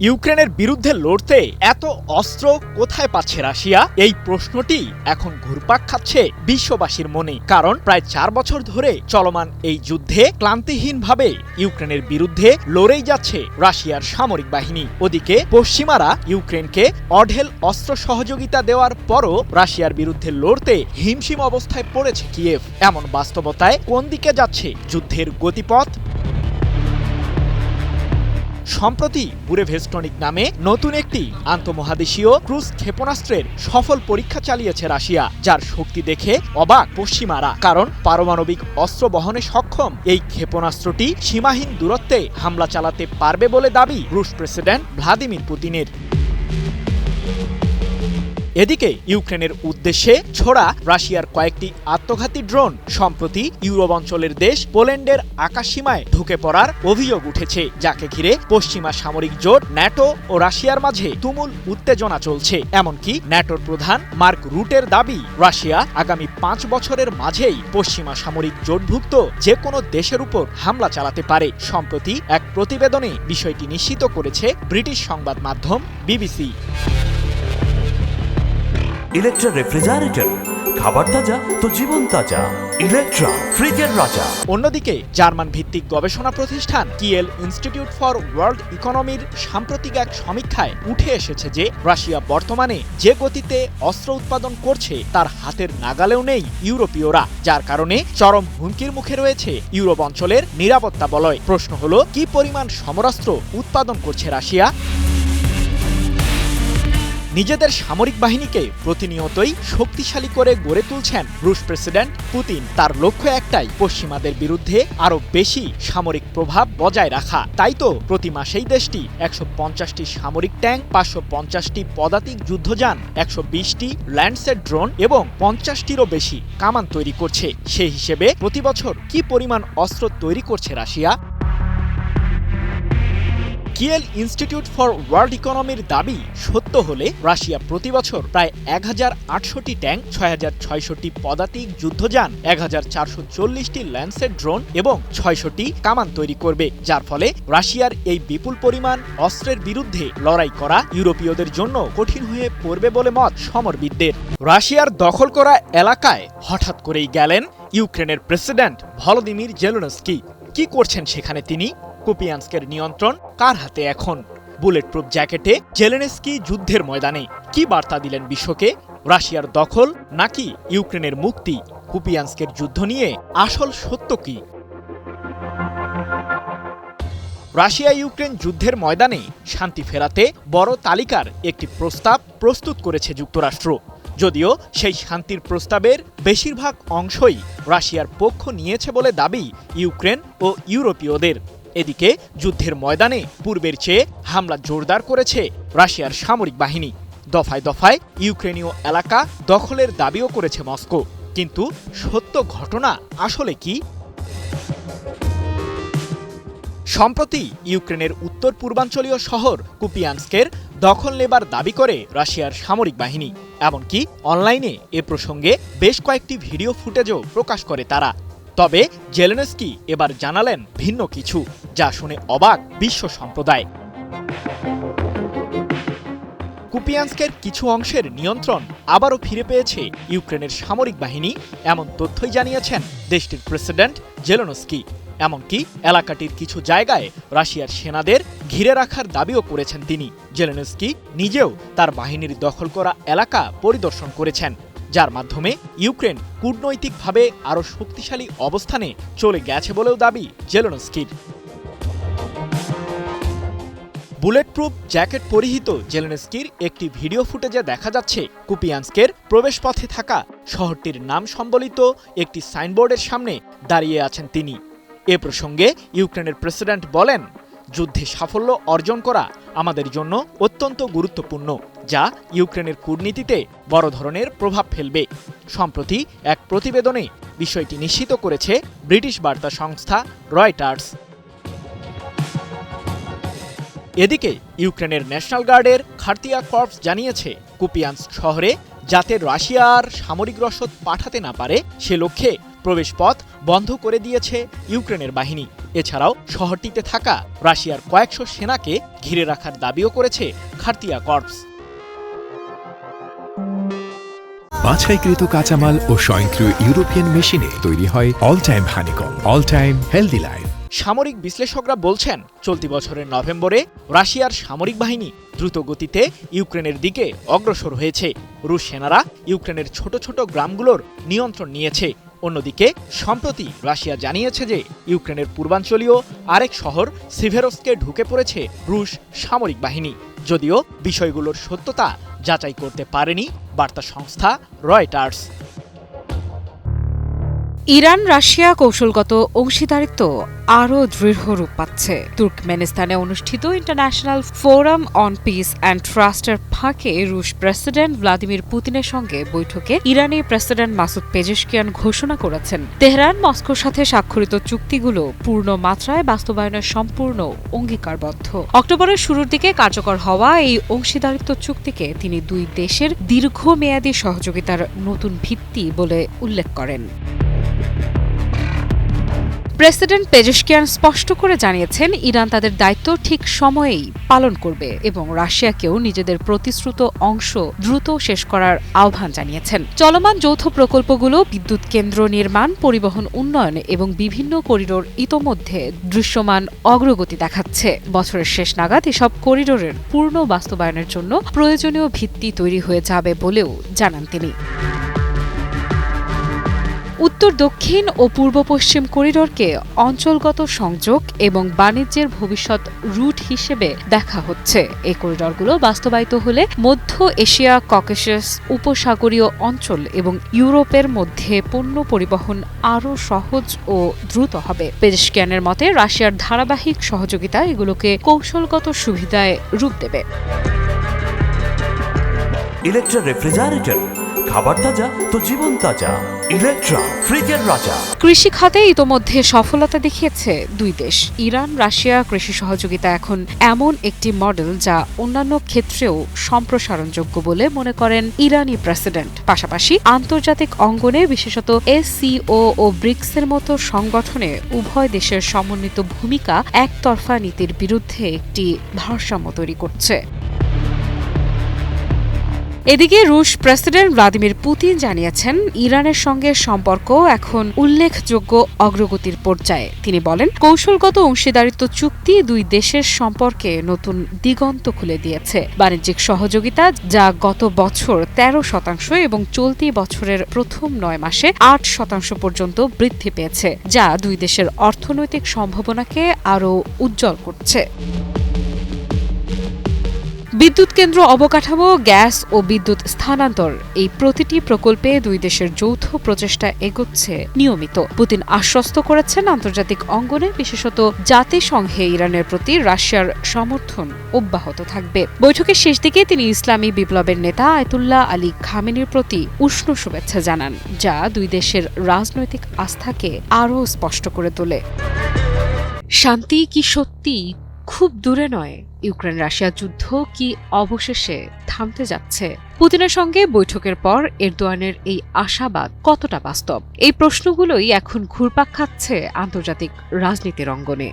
ইউক্রেনের বিরুদ্ধে লড়তে এত অস্ত্র কোথায় পাচ্ছে রাশিয়া? এই প্রশ্নটি এখন ঘুরপাক খাচ্ছে বিশ্ববাসীর মনে। কারণ প্রায় 4 বছর ধরে চলমান এই যুদ্ধে ক্লান্তিহীনভাবে ইউক্রেনের বিরুদ্ধে লড়েই যাচ্ছে রাশিয়ার সামরিক বাহিনী। ওদিকে পশ্চিমারা ইউক্রেনকে অঢেল অস্ত্র সহযোগিতা দেওয়ার পরও রাশিয়ার বিরুদ্ধে লড়তে হিমশিম অবস্থায় পড়েছে কিয়েভ। এমন বাস্তবতায় কোন দিকে যাচ্ছে যুদ্ধের গতিপথ? সম্প্রতি বুরেভেস্টনিক নামে নতুন একটি আন্তঃমহাদেশীয় ক্রুজ ক্ষেপণাস্ত্রের সফল পরীক্ষা চালিয়েছে রাশিয়া, যার শক্তি দেখে অবাক পশ্চিমারা। কারণ পারমাণবিক অস্ত্র বহনে সক্ষম এই ক্ষেপণাস্ত্রটি সীমাহীন দূরত্বে হামলা চালাতে পারবে বলে দাবি রুশ প্রেসিডেন্ট ভ্লাদিমির পুতিনের। এদিকে ইউক্রেনের উদ্দেশ্যে ছোড়া রাশিয়ার কয়েকটি আত্মঘাতী ড্রোন সম্প্রতি ইউরোপ অঞ্চলের দেশ পোল্যান্ডের আকাশসীমায় ঢুকে পড়ার অভিযোগ উঠেছে, যাকে ঘিরে পশ্চিমা সামরিক জোট ন্যাটো ও রাশিয়ার মাঝে তুমুল উত্তেজনা চলছে। এমনকি ন্যাটোর প্রধান মার্ক রুটের দাবি, রাশিয়া আগামী 5 বছরের মাঝেই পশ্চিমা সামরিক জোটভুক্ত যে কোনো দেশের উপর হামলা চালাতে পারে। সম্প্রতি এক প্রতিবেদনে বিষয়টি নিশ্চিত করেছে ব্রিটিশ সংবাদ মাধ্যম বিবিসি। ইলেকট্রা রেফ্রিজারেটর, খাবার তাজা তো জীবন তাজা। ইলেকট্রা, ফ্রিজের রাজা। অন্যদিকে জার্মান ভিত্তিক গবেষণা প্রতিষ্ঠান কিয়েল ইনস্টিটিউট ফর ওয়ার্ল্ড ইকোনমির সাম্প্রতিক এক সমীক্ষায় উঠে এসেছে যে রাশিয়া বর্তমানে যে গতিতে অস্ত্র উৎপাদন করছে তার হাতের নাগালেও নেই ইউরোপীয়রা, যার কারণে চরম হুমকির মুখে রয়েছে ইউরোপ অঞ্চলের নিরাপত্তা বলয়। প্রশ্ন হলো, কি পরিমাণ সমরাস্ত্র উৎপাদন করছে রাশিয়া? নিজেদের সামরিক বাহিনীকে প্রতিনিয়তই শক্তিশালী করে গড়ে তুলছেন রুশ প্রেসিডেন্ট পুতিন। তার লক্ষ্য একটাই, পশ্চিমাদের বিরুদ্ধে আরও বেশি সামরিক প্রভাব বজায় রাখা। তাই তো প্রতি মাসেই দেশটি 150টি সামরিক ট্যাঙ্ক, 550টি পদাতিক যুদ্ধযান, 120টি ল্যান্ডসেট ড্রোন এবং 50টিরও বেশি কামান তৈরি করছে। সেই হিসেবে প্রতি বছর কি পরিমাণ অস্ত্র তৈরি করছে Russia? Kiel institute for world ইকোনমির দাবি সত্য হলে রাশিয়া প্রতি বছর প্রায় 1080টি ট্যাঙ্ক, 6600টি পদাতিক যুদ্ধযান, 1440টি ল্যান্ডসেট ড্রোন এবং 600টি কামান তৈরি করবে, যার ফলে রাশিয়ার এই বিপুল পরিমাণ অস্ত্রের বিরুদ্ধে লড়াই করা ইউরোপীয়দের জন্য কঠিন হয়ে পড়বে বলে মত সমরবিদদের। রাশিয়ার দখল করা এলাকায় হঠাৎ করেই গেলেন ইউক্রেনের প্রেসিডেন্ট ভলোদিমির জেলেনস্কি। কি করছেন সেখানে তিনি? কুপিয়ানস্কের নিয়ন্ত্রণ কার হাতে এখন? বুলেট প্রুফ জ্যাকেটে জেলেনস্কি যুদ্ধের ময়দানে কি বার্তা দিলেন বিশ্বকে? রাশিয়ার দখল নাকি ইউক্রেনের মুক্তি? কুপিয়ানস্কের যুদ্ধ নিয়ে আসল সত্য কি? রাশিয়া ইউক্রেন যুদ্ধের ময়দানে শান্তি ফেরাতে বড় তালিকার একটি প্রস্তাব প্রস্তুত করেছে যুক্তরাষ্ট্র। যদিও সেই শান্তির প্রস্তাবের বেশিরভাগ অংশই রাশিয়ার পক্ষ নিয়েছে বলে দাবি ইউক্রেন ও ইউরোপীয়দের। এদিকে যুদ্ধের ময়দানে পূর্বের চেয়ে হামলা জোরদার করেছে রাশিয়ার সামরিক বাহিনী। দফায় দফায় ইউক্রেনীয় এলাকা দখলের দাবিও করেছে মস্কো। কিন্তু সত্য ঘটনা আসলে কি? সম্প্রতি ইউক্রেনের উত্তর পূর্বাঞ্চলীয় শহর কুপিয়ানস্কের দখল নেবার দাবি করে রাশিয়ার সামরিক বাহিনী। এমনকি অনলাইনে এ প্রসঙ্গে বেশ কয়েকটি ভিডিও ফুটেজও প্রকাশ করে তারা। তবে জেলেনস্কি এবার জানালেন ভিন্ন কিছু, যা শুনে অবাক বিশ্ব সম্প্রদায়। কুপিয়ানস্কের কিছু অংশের নিয়ন্ত্রণ আবারও ফিরে পেয়েছে ইউক্রেনের সামরিক বাহিনী, এমন তথ্যই জানিয়েছেন দেশটির প্রেসিডেন্ট জেলেনস্কি। এমনকি এলাকাটির কিছু জায়গায় রাশিয়ার সেনাদের ঘিরে রাখার দাবিও করেছেন তিনি। জেলেনস্কি নিজেও তার বাহিনীর দখল করা এলাকা পরিদর্শন করেছেন, যার মাধ্যমে ইউক্রেন কূটনৈতিকভাবে আরও শক্তিশালী অবস্থানে চলে গেছে বলেও দাবি জেলেনস্কির। বুলেট প্রুফ জ্যাকেট পরিহিত জেলেনস্কির একটি ভিডিও ফুটেজে দেখা যাচ্ছে কুপিয়ানস্কের প্রবেশপথে থাকা শহরটির নাম সম্বলিত একটি সাইনবোর্ডের সামনে দাঁড়িয়ে আছেন তিনি। এ প্রসঙ্গে ইউক্রেনের প্রেসিডেন্ট বলেন, যুদ্ধে সাফল্য অর্জন করা আমাদের জন্য অত্যন্ত গুরুত্বপূর্ণ, যা ইউক্রেনের কূটনীতিতে বড় ধরনের প্রভাব ফেলবে। সম্প্রতি এক প্রতিবেদনে বিষয়টি নিশ্চিত করেছে ব্রিটিশ বার্তা সংস্থা রয়টার্স। এদিকে ইউক্রেনের ন্যাশনাল গার্ডের খার্তিয়া কর্পস জানিয়েছে, কুপিয়ানস্ক শহরে যাতে রাশিয়া আর সামরিক রসদ পাঠাতে না পারে সে লক্ষ্যে প্রবেশপথ বন্ধ করে দিয়েছে ইউক্রেনের বাহিনী। এছাড়াও শহরটিতে থাকা রাশিয়ার কয়েকশো সেনাকে ঘিরে রাখার দাবিও করেছে খার্তিয়া কর্পস। বাছাইকৃত কাঁচামাল ও স্বয়ংক্রিয় ইউরোপিয়ান মেশিনে তৈরি হয় all time honeycomb, all time healthy life. সামরিক বিশ্লেষকরা বলছেন, চলতি বছরের নভেম্বরে রাশিয়ার সামরিক বাহিনী দ্রুত গতিতে ইউক্রেনের দিকে অগ্রসর হয়েছে। রুশ সেনারা ইউক্রেনের ছোট ছোট গ্রামগুলোর নিয়ন্ত্রণ নিয়েছে। অন্যদিকে সম্প্রতি রাশিয়া জানিয়েছে যে ইউক্রেনের পূর্বাঞ্চলীয় আরেক শহর সিভেরস্কে ঢুকে পড়েছে রুশ সামরিক বাহিনী, যদিও বিষয়গুলোর সত্যতা যাচাই করতে পারেনি বার্তা সংস্থা রয়টার্স। ইরান রাশিয়া কৌশলগত অংশীদারিত্ব আরও দৃঢ় রূপ পাচ্ছে। তুর্কমেনিস্তানে অনুষ্ঠিত international forum on piece and ট্রাস্টের ফাঁকে রুশ প্রেসিডেন্ট ভ্লাদিমির পুতিনের সঙ্গে বৈঠকে ইরানি প্রেসিডেন্ট মাসুদ পেজেশকিয়ান ঘোষণা করেছেন, তেহরান মস্কোর সাথে স্বাক্ষরিত চুক্তিগুলো পূর্ণ মাত্রায় বাস্তবায়নের সম্পূর্ণ অঙ্গীকারবদ্ধ। অক্টোবরের শুরুর দিকে কার্যকর হওয়া এই অংশীদারিত্ব চুক্তিকে তিনি দুই দেশের দীর্ঘমেয়াদী সহযোগিতার নতুন ভিত্তি বলে উল্লেখ করেন। প্রেসিডেন্ট পেজেশকিয়ান স্পষ্ট করে জানিয়েছেন, ইরান তাদের দায়িত্ব ঠিক সময়েই পালন করবে এবং রাশিয়াকেও নিজেদের প্রতিশ্রুত অংশ দ্রুত শেষ করার আহ্বান জানিয়েছেন। চলমান যৌথ প্রকল্পগুলো বিদ্যুৎ কেন্দ্র নির্মাণ, পরিবহন উন্নয়ন এবং বিভিন্ন করিডোর ইতোমধ্যে দৃশ্যমান অগ্রগতি দেখাচ্ছে। বছরের শেষ নাগাদ এসব করিডোরের পূর্ণ বাস্তবায়নের জন্য প্রয়োজনীয় ভিত্তি তৈরি হয়ে যাবে বলেও জানান তিনি। উত্তর দক্ষিণ ও পূর্ব পশ্চিম করিডোরকে অঞ্চলগত সংযোগ এবং বাণিজ্যের ভবিষ্যৎ রুট হিসেবে দেখা হচ্ছে। এই করিডোরগুলো বাস্তবায়িত হলে মধ্য এশিয়া, ককেশাস, উপসাগরীয় অঞ্চল এবং ইউরোপের মধ্যে পণ্য পরিবহন আরও সহজ ও দ্রুত হবে। পেজেশকিয়ানের মতে, রাশিয়ার ধারাবাহিক সহযোগিতা এগুলোকে কৌশলগত সুবিধায় রূপ দেবে। ইলেকট্রা রেফ্রিজারেটর, খাবার তাজা তো জীবন তাজা। ইলেকট্রা, ফ্রিজের রাজা। কৃষি খাতে ইতোমধ্যে সফলতা দেখিয়েছে দুই দেশ। ইরান রাশিয়া কৃষি সহযোগিতা এখন এমন একটি মডেল যা অন্যান্য ক্ষেত্রেও সম্প্রসারণযোগ্য বলে মনে করেন ইরানি প্রেসিডেন্ট। পাশাপাশি আন্তর্জাতিক অঙ্গনে, বিশেষত এসসিও ও ব্রিক্সের মতো সংগঠনে উভয় দেশের সমন্বিত ভূমিকা একতরফা নীতির বিরুদ্ধে একটি ভারসাম্য তৈরি করছে। এদিকে রুশ প্রেসিডেন্ট ভ্লাদিমির পুতিন জানিয়েছেন, ইরানের সঙ্গে সম্পর্ক এখন উল্লেখযোগ্য অগ্রগতির পর্যায়ে। তিনি বলেন, কৌশলগত অংশীদারিত্ব চুক্তি দুই দেশের সম্পর্কে নতুন দিগন্ত খুলে দিয়েছে। বাণিজ্যিক সহযোগিতা, যা গত বছর 13% এবং চলতি বছরের প্রথম 9 মাসে 8% পর্যন্ত বৃদ্ধি পেয়েছে, যা দুই দেশের অর্থনৈতিক সম্ভাবনাকে আরও উজ্জ্বল করছে। বিদ্যুৎ কেন্দ্র অবকাঠামো, গ্যাস ও বিদ্যুৎ স্থানান্তর, এই প্রতিটি প্রকল্পে দুই দেশের যৌথ প্রচেষ্টা এগোচ্ছে নিয়মিত। পুতিন আশ্বস্ত করেছেন, আন্তর্জাতিক অঙ্গনে, বিশেষত জাতিসংঘে ইরানের প্রতি রাশিয়ার সমর্থন অব্যাহত থাকবে। বৈঠকের শেষ দিকে তিনি ইসলামী বিপ্লবের নেতা আয়াতুল্লাহ আলী খামেনির প্রতি উষ্ণ শুভেচ্ছা জানান, যা দুই দেশের রাজনৈতিক আস্থাকে আরও স্পষ্ট করে তোলে। শান্তি কি সত্যি খুব দূরে নয়? ইউক্রেন রাশিয়া যুদ্ধ কি অবশেষে থামতে যাচ্ছে? পুতিনের সঙ্গে বৈঠকের পর এরদোয়ানের এই আশাবাদ কতটা বাস্তব? এই প্রশ্নগুলোই এখন ঘুরপাক খাচ্ছে আন্তর্জাতিক রাজনীতির অঙ্গনে।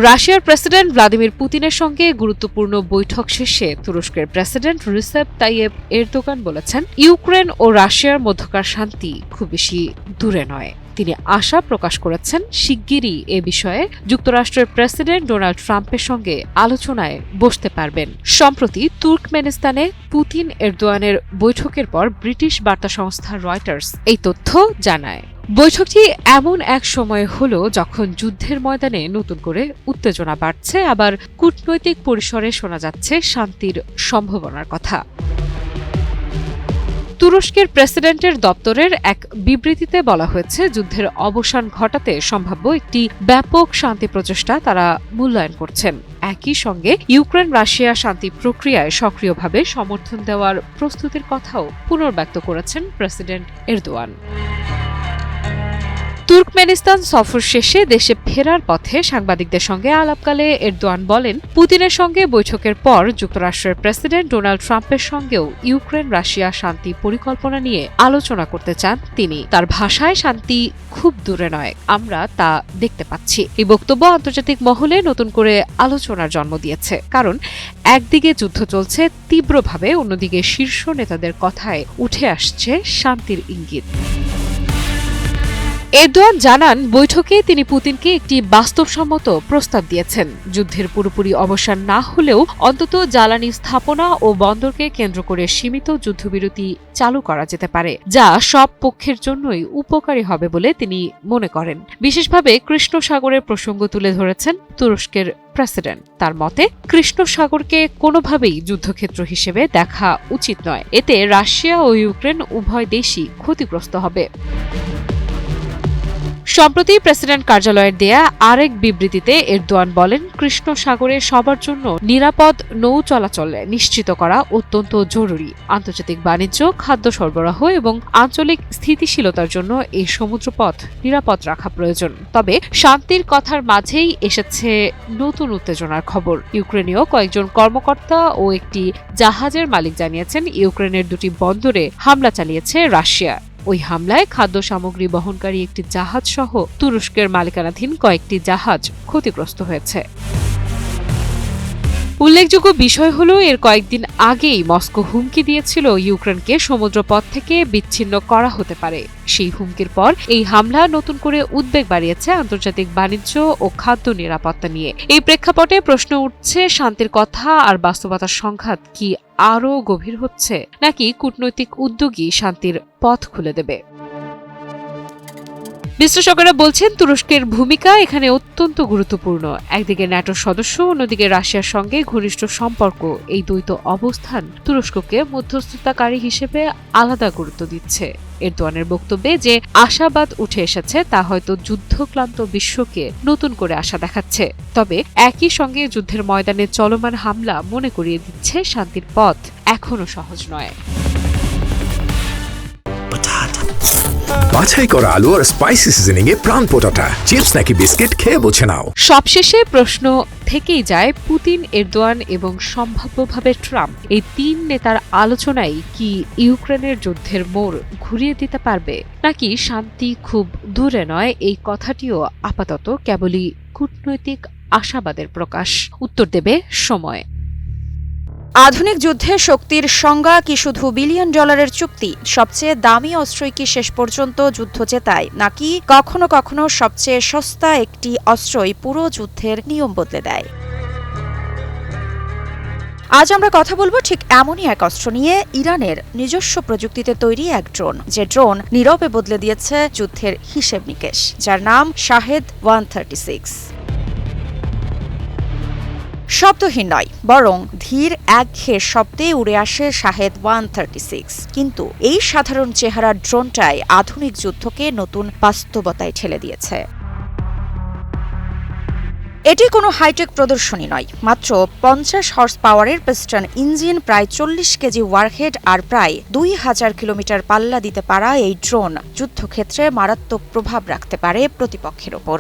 রাশিয়ার প্রেসিডেন্ট ভ্লাদিমির পুতিনের সঙ্গে গুরুত্বপূর্ণ বৈঠক শেষে তুরস্কের প্রেসিডেন্ট রিসেপ তাইয়েপ এরদোগান বলেছেন, ইউক্রেন ও রাশিয়ার মধ্যকার শান্তি খুব বেশি দূরে নয়। তিনি আশা প্রকাশ করেছেন, শিগগিরই এ বিষয়ে যুক্তরাষ্ট্রের প্রেসিডেন্ট ডোনাল্ড ট্রাম্পের সঙ্গে আলোচনায় বসতে পারবেন। সম্প্রতি তুর্কমেনিস্তানে পুতিন এরদোয়ানের বৈঠকের পর ব্রিটিশ বার্তা সংস্থা রয়টার্স এই তথ্য জানায়। বৈঠকটি এমন এক সময় হলো যখন যুদ্ধের ময়দানে নতুন করে উত্তেজনা বাড়ছে, আবার কূটনৈতিক পরিসরে শোনা যাচ্ছে শান্তির সম্ভাবনার কথা। তুরস্কের প্রেসিডেন্টের দপ্তরের এক বিবৃতিতে বলা হয়েছে, যুদ্ধের অবসান ঘটাতে সম্ভাব্য একটি ব্যাপক শান্তি প্রচেষ্টা তারা মূল্যায়ন করছেন। একই সঙ্গে ইউক্রেন রাশিয়া শান্তি প্রক্রিয়ায় সক্রিয়ভাবে সমর্থন দেওয়ার প্রস্তুতির কথাও পুনর্ব্যক্ত করেছেন প্রেসিডেন্ট এরদোয়ান। তুর্কমেনিস্তান সফর শেষে দেশে ফেরার পথে সাংবাদিকদের সঙ্গে আলাপকালে এরদোয়ান বলেন, পুতিনের সঙ্গে বৈঠকের পর যুক্তরাষ্ট্রের প্রেসিডেন্ট ডোনাল্ড ট্রাম্পের সঙ্গেও ইউক্রেন রাশিয়া শান্তি পরিকল্পনা নিয়ে আলোচনা করতে চান তিনি। তার ভাষায় শান্তি খুব দূরে নয়, আমরা তা দেখতে পাচ্ছি। এই বক্তব্য আন্তর্জাতিক মহলে নতুন করে আলোচনার জন্ম দিয়েছে, কারণ একদিকে যুদ্ধ চলছে তীব্রভাবে, অন্যদিকে শীর্ষ নেতাদের কথায় উঠে আসছে শান্তির ইঙ্গিত। এরদোয়ান জানান, বৈঠকে তিনি পুতিনকে একটি বাস্তবসম্মত প্রস্তাব দিয়েছেন। যুদ্ধের পুরোপুরি অবসান না হলেও অন্তত জ্বালানি স্থাপনা ও বন্দরকে কেন্দ্র করে সীমিত যুদ্ধবিরতি চালু করা যেতে পারে, যা সব পক্ষের জন্যই উপকারী হবে বলে তিনি মনে করেন। বিশেষভাবে কৃষ্ণ সাগরের প্রসঙ্গ তুলে ধরেছেন তুরস্কের প্রেসিডেন্ট। তার মতে, কৃষ্ণ সাগরকে কোনোভাবেই যুদ্ধক্ষেত্র হিসেবে দেখা উচিত নয়, এতে রাশিয়া ও ইউক্রেন উভয় দেশই ক্ষতিগ্রস্ত হবে। সম্প্রতি প্রেসিডেন্ট কার্যালয়ের দেয়া আরেক বিবৃতিতে এরদোয়ান বলেন, কৃষ্ণ সাগরে সবার জন্য নিরাপদ নৌ চলাচল নিশ্চিত করা অত্যন্ত জরুরি। আন্তর্জাতিক বাণিজ্য, খাদ্য সরবরাহ এবং আঞ্চলিক স্থিতিশীলতার জন্য এই সমুদ্রপথ নিরাপদ রাখা প্রয়োজন। তবে শান্তির কথার মাঝেই এসেছে নতুন উত্তেজনার খবর। ইউক্রেনীয় কয়েকজন কর্মকর্তা ও একটি জাহাজের মালিক জানিয়েছেন, ইউক্রেনের দুটি বন্দরে হামলা চালিয়েছে রাশিয়া। ওই হামলায় খাদ্য সামগ্রী বহনকারী একটি জাহাজ সহ তুরস্কের মালিকানাধীন কয়েকটি জাহাজ ক্ষতিগ্রস্ত হয়েছে। উল্লেখযোগ্য বিষয় হল, এর কয়েকদিন আগেই মস্কো হুমকি দিয়েছিল ইউক্রেনকে সমুদ্রপথ থেকে বিচ্ছিন্ন করা হতে পারে। সেই হুমকির পর এই হামলা নতুন করে উদ্বেগ বাড়িয়েছে আন্তর্জাতিক বাণিজ্য ও খাদ্য নিরাপত্তা নিয়ে। এই প্রেক্ষাপটে প্রশ্ন উঠছে, শান্তির কথা আর বাস্তবতার সংঘাত কি আরও গভীর হচ্ছে, নাকি কূটনৈতিক উদ্যোগই শান্তির পথ খুলে দেবে? বিশ্লেষকেরা বলছেন, তুরস্কের ভূমিকা এখানে অত্যন্ত গুরুত্বপূর্ণ। একদিকে ন্যাটোর সদস্য, অন্যদিকে রাশিয়ার সঙ্গে ঘনিষ্ঠ সম্পর্ক। এই দ্বৈত অবস্থান তুরস্ককে মধ্যস্থতাকারী হিসেবে আলাদা গুরুত্ব দিচ্ছে। এরদোয়ানের বক্তব্যে যে আশাবাদ উঠে এসেছে তা হয়তো যুদ্ধক্লান্ত বিশ্বকে নতুন করে আশা দেখাচ্ছে। তবে একই সঙ্গে যুদ্ধের ময়দানে চলমান হামলা মনে করিয়ে দিচ্ছে, শান্তির পথ এখনো সহজ নয়। বাছাই করা আলু আর স্পাইসি সিজনিং এ প্রাণ পোটাটা চিপস নাকি বিস্কিট খেয়ে বুঝে নাও। সবশেষে প্রশ্ন থেকেই যায়, পুতিন, এরদোয়ান এবং সম্ভাব্যভাবে ট্রাম্প, এই তিন নেতার আলোচনায় কি ইউক্রেনের যুদ্ধের মোড় ঘুরিয়ে দিতে পারবে, নাকি শান্তি খুব দূরে নয় এই কথাটিও আপাতত কেবলই কূটনৈতিক আশাবাদের প্রকাশ? উত্তর দেবে সময়। আধুনিক যুদ্ধে শক্তির সংজ্ঞা কি শুধু বিলিয়ন ডলারের চুক্তি? সবচেয়ে দামি অস্ত্রই কি শেষ পর্যন্ত যুদ্ধ জেতায়, নাকি কখনো কখনো সবচেয়ে সস্তা একটি অস্ত্রই পুরো যুদ্ধের নিয়ম বদলে দেয়? আজ আমরা কথা বলবো ঠিক এমনই এক অস্ত্র নিয়ে, ইরানের নিজস্ব প্রযুক্তিতে তৈরি এক ড্রোন, যে ড্রোন নীরবে বদলে দিয়েছে যুদ্ধের হিসেব নিকেশ, যার নাম শাহেদ 136। শব্দহীন নয়, বরং ধীর একঘেয়ে শব্দে উড়ে আসে শাহেদ 136। কিন্তু এই সাধারণ চেহারার ড্রোনটাই আধুনিক যুদ্ধকে নতুন বাস্তবতায় ঠেলে দিয়েছে। এটি কোনো হাইটেক প্রদর্শনী নয়, মাত্র 50 হর্স পাওয়ারের পিস্টন ইঞ্জিন, প্রায় 40 কেজি ওয়ারহেড আর প্রায় 2000 কিলোমিটার পাল্লা দিতে পারা এই ড্রোন যুদ্ধক্ষেত্রে মারাত্মক প্রভাব রাখতে পারে প্রতিপক্ষের ওপর।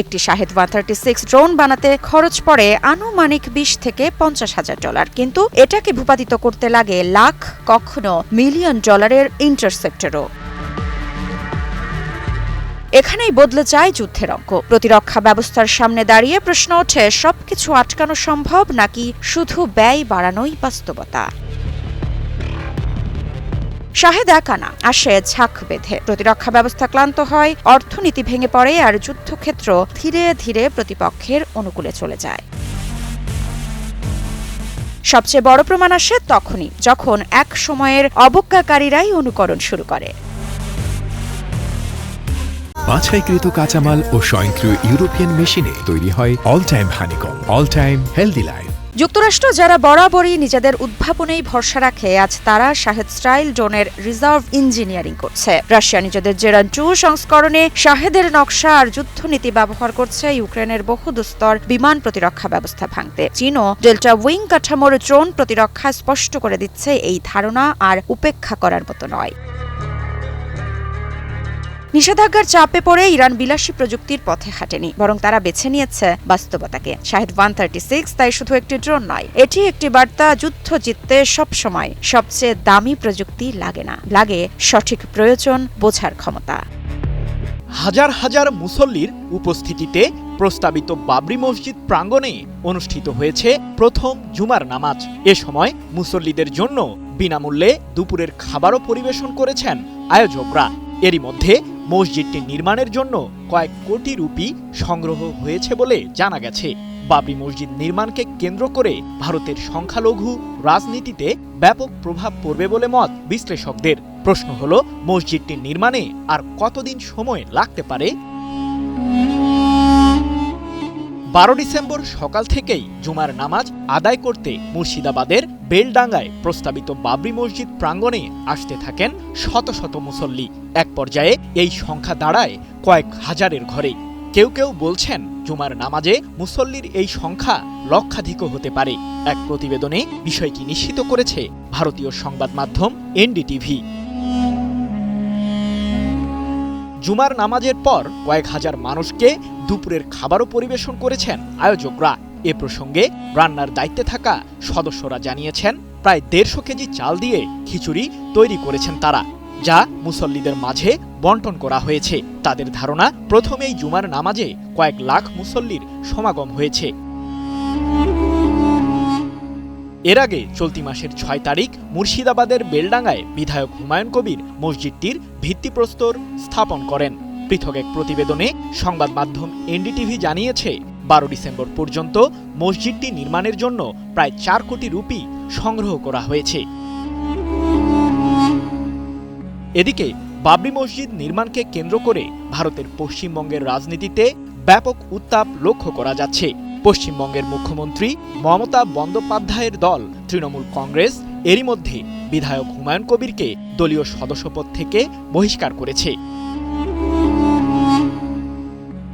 একটি শাহেদ 136 ড্রোন বানাতে খরচ পড়ে আনুমানিক 20 থেকে 50,000 ডলার, কিন্তু এটাকে ভূপাতিত করতে লাগে লাখ, কখনো মিলিয়ন ডলারের ইন্টারসেপ্টরও। এখানেই বদলে যায় যুদ্ধের অঙ্ক। প্রতিরক্ষা ব্যবস্থার সামনে দাঁড়িয়ে প্রশ্ন ওঠে, সবকিছু আটকানো সম্ভব, নাকি শুধু ব্যয় বাড়ানোই বাস্তবতা? শাহেদ একা না, আসে ঝাঁক বেঁধে। প্রতিরক্ষা ব্যবস্থা ক্লান্ত হয়, অর্থনীতি ভেঙে পড়ে, আর যুদ্ধক্ষেত্র ধীরে ধীরে প্রতিপক্ষের অনুকূলে চলে যায়। সবচেয়ে বড় প্রমাণ আসে তখনই, যখন এক সময়ের অবজ্ঞাকারীরাই অনুকরণ শুরু করে। বাছাইকৃত কাঁচামাল ও স্বয়ংক্রিয় ইউরোপিয়ান মেশিনে তৈরি হয় all time honeycomb, all time healthy life. যুক্তরাষ্ট্র যারা বরাবরই নিজেদের উদ্ভাবনেই ভরসা রাখে, আজ তারা শাহেদ স্টাইল ড্রোনের রিজার্ভ ইঞ্জিনিয়ারিং করছে। রাশিয়া নিজেদের জেরান 2 সংস্করণে শাহেদের নকশা আর যুদ্ধনীতি ব্যবহার করছে ইউক্রেনের বহুদস্তর বিমান প্রতিরক্ষা ব্যবস্থা ভাঙতে। চীনও ডেল্টা উইং কাঠামোর ড্রোন প্রতিরক্ষা স্পষ্ট করে দিচ্ছে, এই ধারণা আর উপেক্ষা করার মতো নয়। নিষেধাজ্ঞার চাপে পড়ে ইরান বিলাসী প্রযুক্তির পথে হাঁটেনি, বরং তারা বেছে নিয়েছে বাস্তবতাকে। শাহেদ 136 তাই শুধু একটি ড্রোন নয়, এটি একটি বার্তা, যুদ্ধ জিততে সবসময় সবচেয়ে দামি প্রযুক্তি লাগে না, লাগে সঠিক প্রয়োজন বোঝার ক্ষমতা। হাজার হাজার মুসল্লির উপস্থিতিতে প্রস্তাবিত বাবরি মসজিদ প্রাঙ্গণে অনুষ্ঠিত হয়েছে প্রথম জুমার নামাজ। এ সময় মুসল্লিদের জন্য বিনামূল্যে দুপুরের খাবারও পরিবেশন করেছেন আয়োজকরা। এরই মধ্যে মসজিদটি নির্মাণের জন্য কয়েক কোটি রুপি সংগ্রহ হয়েছে বলে জানা গেছে। বাবরি মসজিদ নির্মাণকে কেন্দ্র করে ভারতের সংখ্যালঘু রাজনীতিতে ব্যাপক প্রভাব পড়বে বলে মত বিশ্লেষকদের। প্রশ্ন হলো, মসজিদটি নির্মাণে আর কতদিন সময় লাগতে পারে? 12 ডিসেম্বর সকাল থেকেই জুমার নামাজ আদায় করতে মুর্শিদাবাদের বেলডাঙ্গায় প্রস্তাবিত বাবরি মসজিদ প্রাঙ্গণে আসতে থাকেন শত শত মুসল্লি। এক পর্যায়ে এই সংখ্যা দাঁড়ায় কয়েক হাজারের ঘরে। কেউ কেউ বলছেন, জুমার নামাজে মুসল্লির এই সংখ্যা লক্ষাধিকও হতে পারে। এক প্রতিবেদনে বিষয়টি নিশ্চিত করেছে ভারতীয় সংবাদ মাধ্যম এনডিটিভি। জুমার নামাজের পর কয়েক হাজার মানুষকে দুপুরের খাবারও পরিবেশন করেছেন আয়োজকরা। এ প্রসঙ্গে রান্নার দায়িত্বে থাকা সদস্যরা জানিয়েছেন, প্রায় 150 কেজি চাল দিয়ে খিচুড়ি তৈরি করেছেন তারা, যা মুসল্লিদের মাঝে বন্টন করা হয়েছে। তাদের ধারণা, প্রথমেই জুমার নামাজে কয়েক লাখ মুসল্লির সমাগম হয়েছে। এর আগে চলতি মাসের 6 তারিখ মুর্শিদাবাদের বেলডাঙ্গায় বিধায়ক হুমায়ুন কবির মসজিদটির ভিত্তিপ্রস্তর স্থাপন করেন। পৃথক এক প্রতিবেদনে সংবাদ মাধ্যম এনডিটিভি জানিয়েছে, 12 ডিসেম্বর পর্যন্ত মসজিদটি নির্মাণের জন্য প্রায় 4 কোটি রুপি সংগ্রহ করা হয়েছে। এদিকে বাবরি মসজিদ নির্মাণকে কেন্দ্র করে ভারতের পশ্চিমবঙ্গের রাজনীতিতে ব্যাপক উত্তাপ লক্ষ্য করা যাচ্ছে। পশ্চিমবঙ্গের মুখ্যমন্ত্রী মমতা বন্দ্যোপাধ্যায়ের দল তৃণমূল কংগ্রেস এরই মধ্যে বিধায়ক হুমায়ুন কবিরকে দলীয় সদস্যপদ থেকে বহিষ্কার করেছে।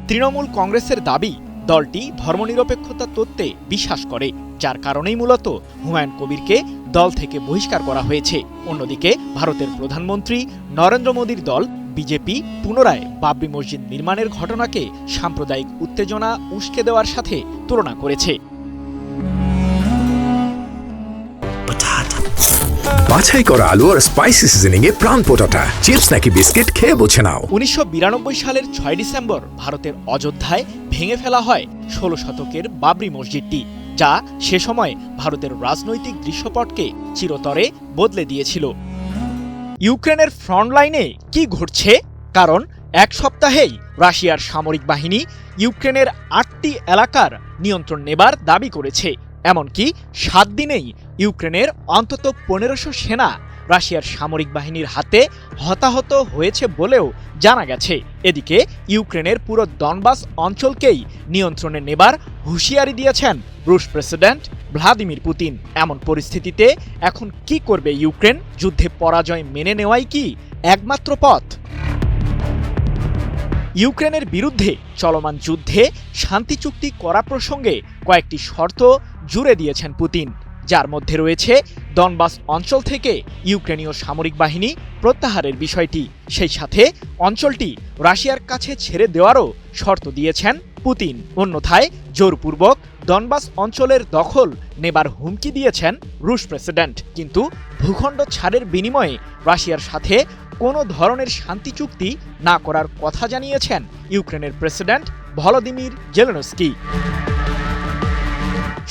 তৃণমূল কংগ্রেসের দাবি, দলটি ধর্মনিরপেক্ষতা তত্ত্বে বিশ্বাস করে, যার কারণেই মূলত হুমায়ুন কবিরকে দল থেকে বহিষ্কার করা হয়েছে। অন্যদিকে ভারতের প্রধানমন্ত্রী নরেন্দ্র মোদীর দল বিজেপি পুনরায় বাবরি মসজিদ নির্মাণের ঘটনাকে সাম্প্রদায়িক উত্তেজনা উস্কে দেওয়ার সাথে তুলনা করেছে। বাছাই করা আলু আর স্পাইসি সিজনিং এ প্রাণ পোটাটা চিপস নাকি বিস্কিট খেয়ে বুঝে নাও। 1992 সালের 6 ডিসেম্বর ভারতের অযোধ্যায় ভেঙে ফেলা হয় 16 শতকের বাবরি মসজিদটি, যা সে সময় ভারতের রাজনৈতিক দৃশ্যপটকে চিরতরে বদলে দিয়েছিল। ইউক্রেনের ফ্রন্ট লাইনে কি ঘটছে? কারণ এক সপ্তাহেই রাশিয়ার সামরিক বাহিনী ইউক্রেনের 8টি এলাকার নিয়ন্ত্রণ নেবার দাবি করেছে। এমনকি 7 দিনেই ইউক্রেনের অন্তত 1500 সেনা রাশিয়ার সামরিক বাহিনীর হাতে হতাহত হয়েছে বলেও জানা গেছে। এদিকে ইউক্রেনের পুরো ডনবাস অঞ্চলকেই নিয়ন্ত্রণে নেবার হুঁশিয়ারি দিয়েছেন রুশ প্রেসিডেন্ট ভ্লাদিমির পুতিন। এমন পরিস্থিতিতে এখন কি করবে ইউক্রেন? যুদ্ধে পরাজয় মেনে নেওয়াই কি একমাত্র পথ? ইউক্রেনের বিরুদ্ধে চলমান যুদ্ধে শান্তি চুক্তি করা প্রসঙ্গে কয়েকটি শর্ত জুড়ে দিয়েছেন পুতিন, যার মধ্যে রয়েছে ডনবাস অঞ্চল থেকে ইউক্রেনীয় সামরিক বাহিনী প্রত্যাহারের বিষয়টি। সেই সাথে অঞ্চলটি রাশিয়ার কাছে ছেড়ে দেওয়ারও শর্ত দিয়েছেন পুতিন। অন্যথায় জোরপূর্বক ডনবাস অঞ্চলের দখল নেবার হুমকি দিয়েছেন রুশ প্রেসিডেন্ট। কিন্তু ভূখণ্ড ছাড়ের বিনিময়ে রাশিয়ার সাথে কোনো ধরনের শান্তি চুক্তি না করার কথা জানিয়েছেন ইউক্রেনের প্রেসিডেন্ট ভলোদিমির জেলেনস্কি।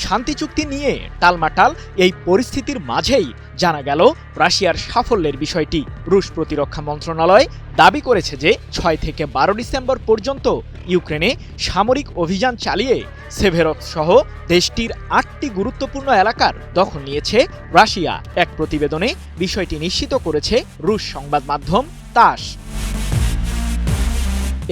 শান্তি চুক্তি নিয়ে টালমাটাল এই পরিস্থিতির মাঝেই জানা গেল রাশিয়ার সাফল্যের বিষয়টি। রুশ প্রতিরক্ষা মন্ত্রণালয় দাবি করেছে যে 6 থেকে 12 ডিসেম্বর পর্যন্ত ইউক্রেনে সামরিক অভিযান চালিয়ে সেভেরোভ সহ দেশটির 8টি গুরুত্বপূর্ণ এলাকার দখল নিয়েছে রাশিয়া। এক প্রতিবেদনে বিষয়টি নিশ্চিত করেছে রুশ সংবাদ মাধ্যম তাস।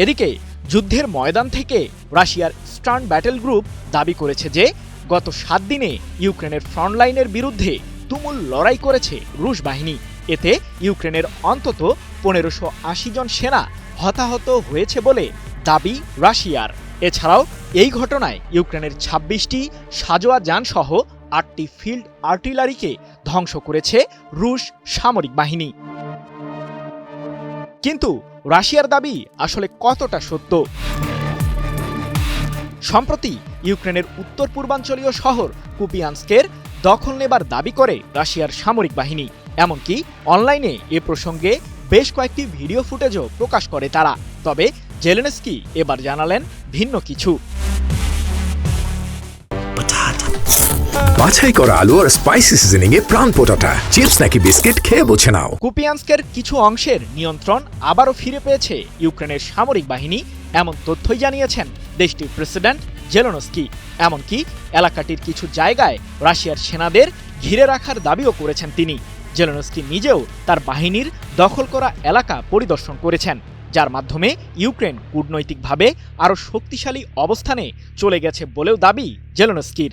এদিকে যুদ্ধের ময়দান থেকে রাশিয়ার ইস্টার্ন ব্যাটেল গ্রুপ দাবি করেছে যে গত 7 দিনে ইউক্রেনের ফ্রন্টলাইনের বিরুদ্ধে তুমুল লড়াই করেছে রুশ বাহিনী। এতে ইউক্রেনের অন্তত 1580 জন সেনা হতাহত হয়েছে বলে দাবি রাশিয়ার। এছাড়াও এই ঘটনায় ইউক্রেনের 26টি সাজোয়া যান সহ 8টি ফিল্ড আর্টিলারিকে ধ্বংস করেছে রুশ সামরিক বাহিনী। কিন্তু রাশিয়ার দাবি আসলে কতটা সত্য? সম্প্রতি ইউক্রেনের উত্তর পূর্বাঞ্চলীয় শহর কুপিয়ানস্কের দখল নেবার দাবি করে রাশিয়ার সামরিক বাহিনী। এমনকি অনলাইনে এ প্রসঙ্গে বেশ কয়েকটি ভিডিও ফুটেজও প্রকাশ করে তারা। তবে জেলেনস্কি এবার জানালেন ভিন্ন কিছু। বাছাই করা আলু আর স্পাইসি সিজনিং এ প্রাণ পোটাটা চিপস নাকি বিস্কিট খেয়ে বুঝে নাও। কুপিয়ানস্কের কিছু অংশের নিয়ন্ত্রণ আবারও ফিরে পেয়েছে ইউক্রেনের সামরিক বাহিনী, এমন তথ্যই জানিয়েছেন দেশটির প্রেসিডেন্ট জেলেনস্কি। এমনকি এলাকাটির কিছু জায়গায় রাশিয়ার সেনাদের ঘিরে রাখার দাবিও করেছেন তিনি। জেলেনস্কি নিজেও তার বাহিনীর দখল করা এলাকা পরিদর্শন করেছেন, যার মাধ্যমে ইউক্রেন কূটনৈতিকভাবে আরও শক্তিশালী অবস্থানে চলে গেছে বলেও দাবি জেলেনস্কির।